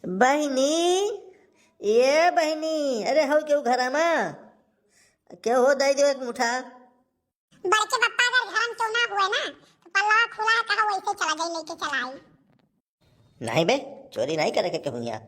बहिनी, ये बहिनी, अरे हो क्यों घर में क्या हो दई दो एक मुठा। बड़के पप्पा अगर घर में क्यों ना हुए ना तो पल्ला खुला है कहा वैसे चला गई लेके चला आई। नहीं बे, चोरी नहीं करे के कहूँ यहाँ।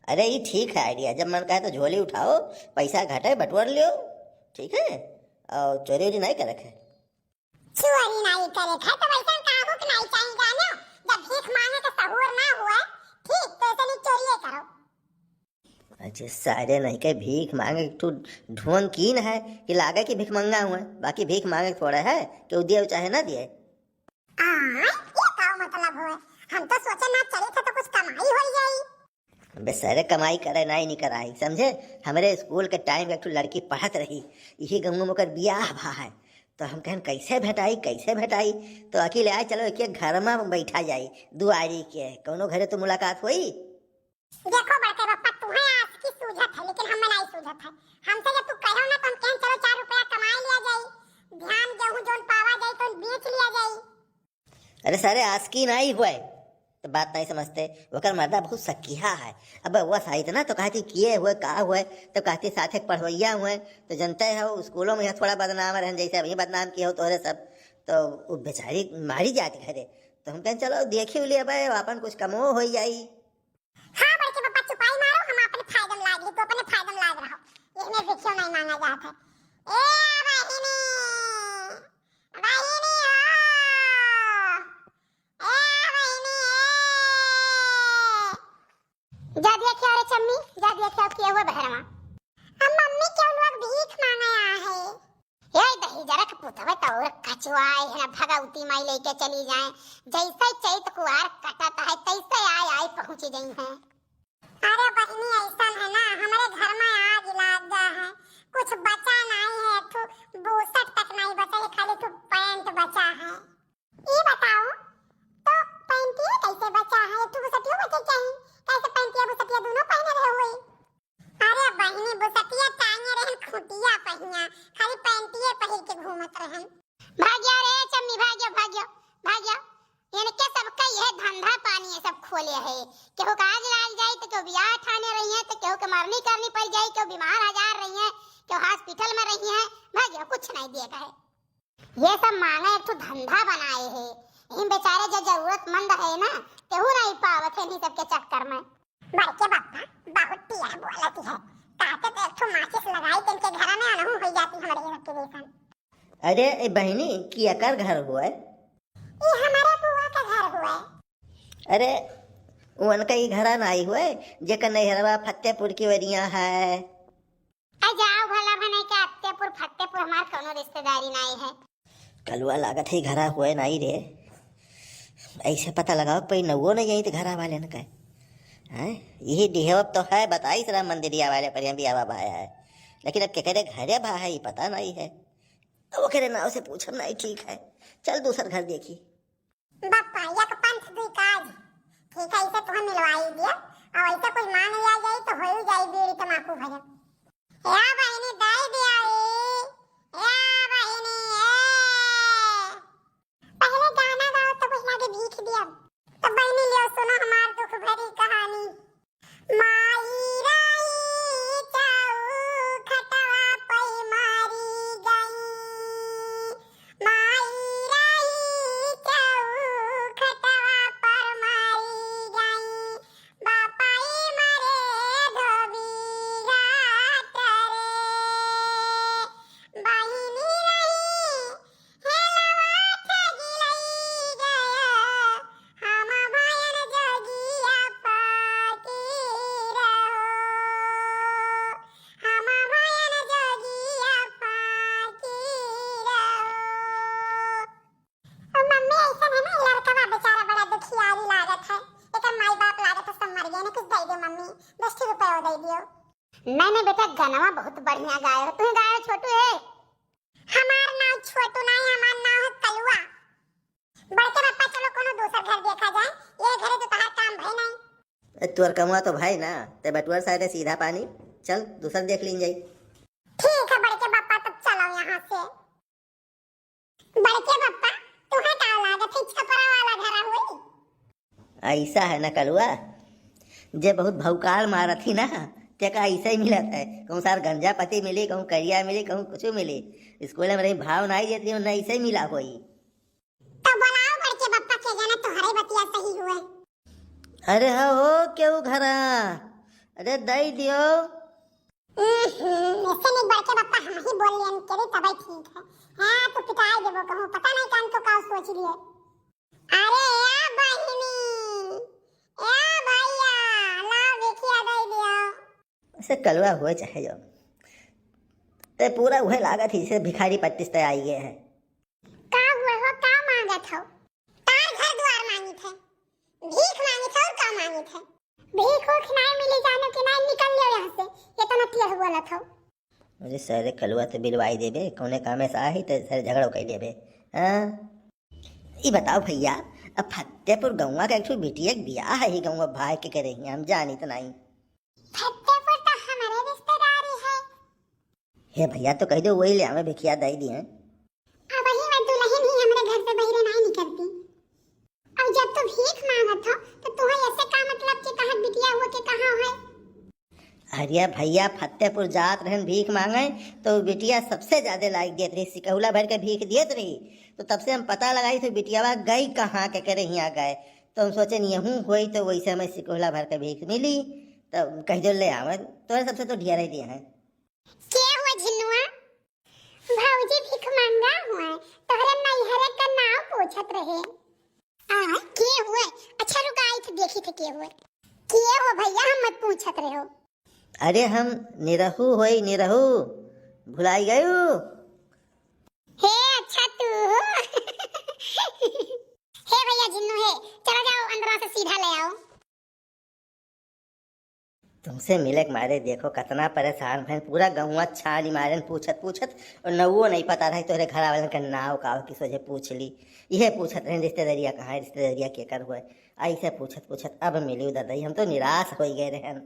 अरे ये ठीक है आइडिया, जब मन कहे तो झोली उठाओ, पैसा घटे बटवर लियो, ठीक है। और चोरी वोरी नहीं करे के। चोरी नहीं करे थे तो वैसा काबू के नहीं चाहिए जानो। जब भीख मांगे तो सहूर ना हुआ ठीक तो ऐसे नहीं चोरी करो। अच्छा सारे नहीं के भीख मांगे तू ढोंग कीन है कि लागे कि भीख मंगा हुआ है, बाकी भीख मांगे थोड़ा है कि वो दिए चाहे ना दिए। ये का मतलब हुआ? हम तो सोचे ना चले थे तो कुछ कमाई हो जाई। बेचारे कमाई करे नहीं कराई समझे। हमारे स्कूल के टाइम एक लड़की पढ़त रही, यही गाँव में ओकर बियाह भा है, तो हम कहन कैसे भेटाई तो अकेले आए चलो एक घर में बैठा जाई दुआरी के कोनो घरे तो मुलाकात हुई। देखो बड़के पप्पा तुम्हें आज की सूझत है लेकिन हमें नहीं सूझत है। हमसे जब तू कहो ना तो हम कहें चलो 4 रुपया कमा लिया जाई, ध्यान गेहूं जोन पावा जाई तो बेच लिया जाई। अरे सारे आज की नहीं हुए तो बात नहीं समझते। वकर मर्दा बहुत सकिया है। अब वह साहित ना तो कहती किए हुए का हुए तो कहती साथ एक पढ़वैया हुए तो जनते हो स्कूलों में थोड़ा बदनाम रहन जैसे अभी बदनाम किए हो तोहरे सब, तो वो बेचारी मारी जाती घरे। तो हम कहें चलो देखी लिए भाई अपन कुछ कमो हो जाई। हां बड़के पप्पा चुपाई मारो, हम अपने फायदे में लाग रही तो अपने फायदे में लाग रहो। इसमें भिक्षु नहीं मांगा जाता है। ए बहिनी, बहिनी हो, ए बहिनी जा देखियो रे चम्मी, जा देखियो किए हुए बहरमा। हम मम्मी क्यों लोग भीख मांगे आ है। ये दही जरा के पुतवे तो और कचवाए है ना भगवती माई लेके चली जाए। जैसे चैत कुआर कटता है तैसे आए पहुंच गई है। अरे बहनी ऐसा है ना हमारे घर में आग लग गया है, कुछ बचा नहीं है, तो बूसट तक नहीं बचा है, खाली तो पैंट बचा है। ये बताओ तो पैंटिया कैसे बचा है? तो बुसटिया बचे चाहिए, कैसे पैंटिया बुसटिया दोनों पहने रहे हुए? अरे बहनी बुसटिया टांगे रहन खुटिया पहिया, खाली पैंटिया पहिर के घूमत रहन। भाग्या रे चम्मी, भाग्या इनके सबका यह धंधा पानी है, सब खोले है। केहू काज लाग जाए तो केहू बियाह ठाने रही है, तो केहू के मरनी करनी पड़ जाए, केहू बीमार हजार रही है, केहू हॉस्पिटल में रही है। भाग्य कुछ नहीं दिया है। ये सब मांगे एक तो धंधा बनाए है। इन बेचारे जो जरूरतमंद है ना केहू नहीं पावत है इन सबके चक्कर में। बड़के बापा बहुत पिया बोलती है, कहते तो एक तो माचिस लगाई तो इनके घर में अनहु हो जाती हमारे सबके जैसा। अरे बहनी की अकर घर हुआ है? ये हमारे बुआ का घर हुआ है। अरे उनका ही घर नहीं हुए जेकर नैहरवा फतेहपुर की वरिया है। जाओ भला भने के फतेहपुर हमार कोनो रिश्तेदारी नहीं है। कलुआ लागत है घरा हुए नहीं रे, ऐसे पता लगाओ पई नवो नहीं यही तो घरा वाले ने कहे हैं यही डिहेवप तो है बताई सरा मंदिरिया वाले पर भी आवा भाया है, लेकिन अब क्या करे घरे भा है ये पता नहीं है। तो वो कह ना उसे पूछम नहीं ठीक है, चल दूसरा घर देखी। बापा एक पंथ दुई काज ठीक है, इसे तुम मिलवाई दिया और ऐसे कुछ मांग लिया जाए तो हो ही जाए बीड़ी तमाकू भजन। या बहनी दाई दिया रे, या बहनी पहले गाना गाओ तो कुछ लागे भीख दिया। तो बहनी लियो सुनो हमार दुख भरी कहानी। माई राई चाऊ खटवा पई मारी गई, माई राई चाऊ खटवा पर मारी गई, बापाई मरे धोबी घाट रे, बहिनी रही हेलवा ठगी लई गया, हम भयन जोगिया पाटी रहो, हम भयन जोगिया पाटी रहो। और मम्मी ऐसा है ना लड़का बेचारा बड़ा दुखियारी लागत है, एक माई बाप लागत है सब मर गए ना, कुछ दे दो मम्मी 10 रुपए दे दियो। नहीं बेटा गनवा बहुत बढ़िया गाय हो, तू गाय छोटू है। हमार नाम छोटू नहीं, हमार नाम है कलुआ। बड़के पापा चलो कोनो दूसरा घर देखा जाए, ये घरे तो तहार काम भई नहीं। तुअर कमुआ तो भाई ना ते बटुअर साइड सीधा पानी, चल दूसरा देख लीन जाई। ठीक है बड़के पापा तब चलो यहाँ से। बड़के पापा तुम्हें क्या लागत है छपरा वाला घर हुई? ऐसा है ना कलुआ, जे बहुत भौकाल मारत थी ना, ते का ऐसे ही मिलत है। कहूँ सार गंजा पति मिली, कहूँ करिया मिली, कहूँ कुछ मिली। स्कूल में रही भाव नहीं देती हूँ, नहीं ऐसे ही मिला कोई। तो बुलाओ बड़के बप्पा के जाना तुम्हारे बतिया सही हुए। अरे हो क्यों घरा, अरे दई दियो। ऐसे नहीं बड़के बप्पा हम ही बोल लियन करे तब ठीक है। हां तो पिटाई देबो कहूं पता नहीं कान तो का सोच लिए। अरे या बहिनी या भैया लाओ देखिए दई दियो। ऐसे कलवा हुए चाहे जो ते पूरा वह लागत ही से भिखारी पत्तीस ते आई गए है। का हुए हो का मांगत हो? तार घर द्वार मांगी थे, भीख मांगी थे और का मांगी थे? भीख हो नहीं मिली जानो कि नहीं निकल लियो यहाँ से, ये तो नतिया हुआ था। मुझे सारे कलवा तो बिलवाई देबे, कौने कामे से आई तो सारे झगड़ो कर देबे। हाँ ये बताओ भैया, अब फतेहपुर गौवा का एक ठो बिटिया बियाह है ही गौवा भाई के करेंगे, हम जानी तो नहीं। फतेहपुर तो हमारे रिश्तेदारी है। हे भैया तो कह दो वही ले हमें भिखिया दे दिए। अब ही मैं दुल्हन ही हमारे घर से बहिरे नहीं निकलती। अब जब तो भीख मांगत हो तो तुम्हें ऐसे का मतलब कि कहां बिटिया हुआ के कहां है? अरे भैया फतेहपुर जात रहन भीख मांगे तो बिटिया सबसे ज्यादा लाइक देत रही, सिकहुला भर के भीख देत रही। तो तब से हम पता लगाई थे बिटिया गई कहाँ के करे यहाँ गए। तो हम सोचे यूँ हुई तो वैसे हमें सिकहुला भर के भीख मिली, तो कह जो ले आवे तो सबसे तो ढिया दिए हैं। क्या हुआ झिन्नुआ? भौजी भीख मांगा हुआ है, तोहरे नैहरे का नाम पूछत रहे। के हुए? अच्छा रुक आई थी देखी थे के हुए। के हो भैया हम मत पूछत रहे हो। अरे हम निरहू होई निरहू, भुलाई गयू। हे अच्छा तू हे भैया जिन्नू है, चलो जाओ अंदर से सीधा ले आओ। तुमसे मिले के मारे देखो कितना परेशान भैन, पूरा गहुआ छाली मारे पूछत पूछत और नवो नहीं पता रहा तोरे घर वाले का नाव का किस वजह पूछ ली। यह पूछत रहे रिश्तेदारिया कहाँ है, रिश्तेदारिया के कर हुए, ऐसे पूछत पूछत अब मिली दादा। हम तो निराश हो गए रहन।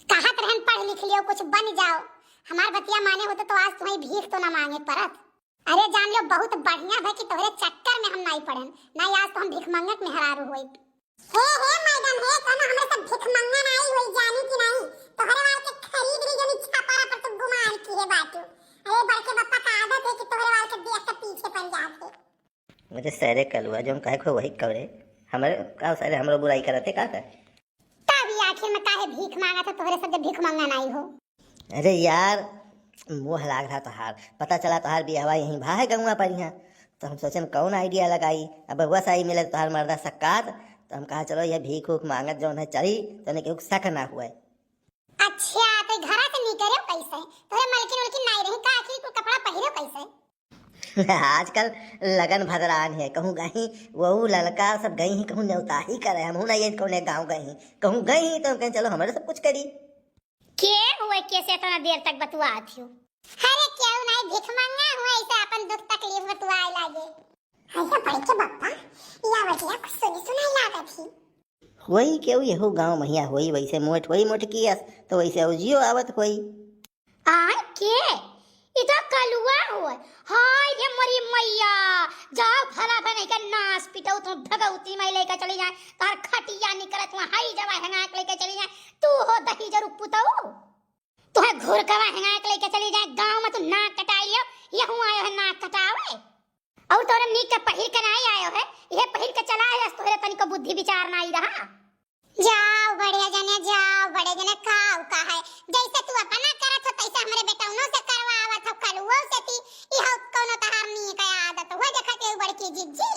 कहत रहन पढ़ लिख लियो कुछ बन जाओ, हमार बतिया माने होते तो आज तुम्हें भीख तो ना मांगे परत। अरे जान लो बहुत बढ़िया है कि तोहरे चक्कर में हम नहीं पड़न, नहीं आज तो हम भीख मांगत में हरारू होई। हे मैडम हे कना हमें सब भीख मांगना नहीं होई जानी कि नहीं, तोहरे वाल के खरीद ली जनी छापारा पर तो गुमान की है बातू। अरे बड़के बप्पा का आदत है कि तोहरे वाल के देख के पीछे पड़ जाते। मुझे सारे कलुआ जो हम कहे को वही करे, हमारे का सारे हमरो बुराई करते का कर। तभी आखिर में काहे भीख मांगा था तोहरे सब भीख मांगना नहीं हो। अरे यार मुँह लाग रहा तोहार, पता चला तोहार बियाहवा यहीं भा है गंगा पर यहाँ। तो हम सोचन कौन आइडिया लगाई, अब बउआ सही मिले तोहार मर्दा सक्कात। तो हम कहा चलो यह भीख उख मांगत जो है चली तो ने केहू शक ना हुआ। अच्छा तो घर से नहीं करे कैसे, तोरे मलकिन उलकिन नहीं रही का आखिर तू कपड़ा पहिरे कैसे? आजकल लगन भदरान है, कहूँ गही वहू लड़का सब गई ही, कहूँ न्योता ही करे। हम नहीं कहूँ गाँव गई, कहूँ गई तो कहीं चलो हमारे सब कुछ करी। के हुए कैसे इतना देर तक बतुआ थी? अरे क्यों नहीं भीख मांगना हुआ ऐसे अपन दुख तकलीफ बतुआए लागे। ऐसा बड़के बप्पा या वजह कुछ सुनी सुनाई लागत थी। वही केहू यहू गाँव महिया हुई वैसे मोट वही मोट किया तो वैसे उजियो आवत हुई। आय के इधर कलुआ हुआ हाय रे मरी मैया, जाओ फला बने के नास पिटाऊ तुम भगवती माई लेके चली जाए, तार खटिया निकलत वहां हाई जवा हंगाक लेके चली जाए। तू हो दही जरू पुताऊ, तू है घुर कवा हंगाक लेके चली जाए। गांव में तू नाक कटाइयो, यहू आयो है नाक कटावे और तोरे नीक के पहिर के नहीं आयो है, ये पहिर के चला है तोरे तनिको बुद्धि विचार नहीं रहा। जाओ बढ़िया जने जाओ, बड़े जने खाओ का है जैसे तू अपना करत हो तैसे हमरे बेटौनो से करवावत हो कलुओ से ती। इहो कोनो तहारनी का आदत हो देखते बड़की जिज्जी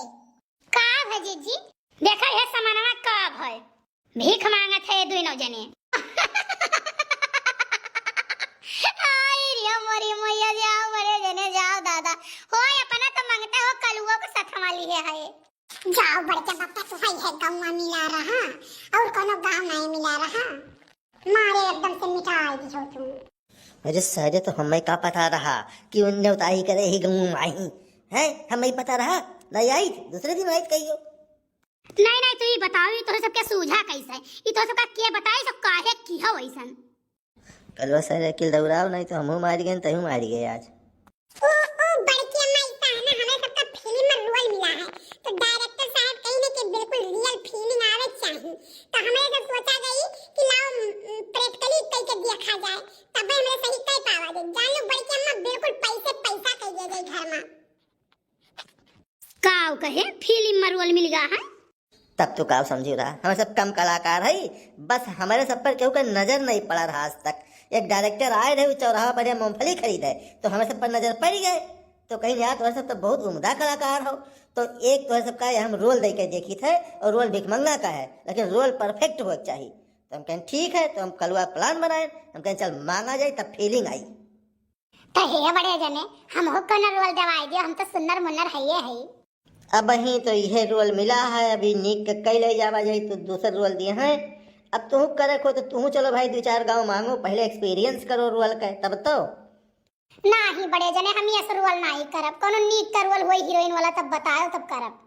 का है जिज्जी, देखा है समानवा कब है भीख मांगत है दुनो जने। आई रे मरी मैया जाओ बड़े जने जाओ दादा होय अपना तो मांगता हो कलुओ को साथ वाली है। जाओ बड़के बप्पा तू है गाँव मिला रहा और कोनो गाँव नहीं मिला रहा, मारे एकदम से मिटाई दी हो तुम। अरे सारे तो हमें का पता रहा कि उन न्योताई करे ही गऊ आई है, हमें पता रहा नहीं आई दूसरे दिन आई कहियो। नहीं नहीं तू ही बताओ ये तो सबके सूझा कैसे, ये तो सबका के बताई सब काहे की हो वैसन। कलवा सारे किल दौड़ाओ नहीं तो हमहू मार गए तहू मार गए आज। बड़की अम्मा इतना है ना हमें सबका फिल्म में रोल मिला है तो डायरेक्टर साहब कहीं ना कि बिल्कुल रियल फीलिंग आवे चाहिए, तो हमें जब सोचा गई रोल मिल गया है। तब तो का समझी रहा, हम सब कम कलाकार है, बस हमारे सब पर केहू का नजर नहीं पड़ा रहा आज तक। एक डायरेक्टर आए रहे चौराहा पर मूंगफली खरीदे तो हमें सब पर नजर पड़ गए, तो कहीं यार तुम्हारे सब तो बहुत उम्दा कलाकार हो। तो एक तुम्हारे सब का हम रोल दे के देखी थे और रोल भिखमंगा का है, लेकिन रोल परफेक्ट हो चाहिए। तो हम कहें ठीक है, तो हम कलवा प्लान बनाए, हम कहें चल मांगा जाए, तब फीलिंग आई। तो हे बड़े जने हम हो कौन रोल दवाई दियो, हम तो सुन्नर मुन्नर है ये है। अब ही तो यह रोल मिला है, अभी नीक के कई ले जावा जाए तो दूसर रोल दिए हैं। अब तू करे को तो तू चलो भाई 2-4 गांव मांगो, पहले एक्सपीरियंस करो रोल का, तब तो। ना ही बड़े जने हम ये रोल नहीं करब, कोनो नीक का रोल होई हीरोइन वाला तब बताओ तब करब।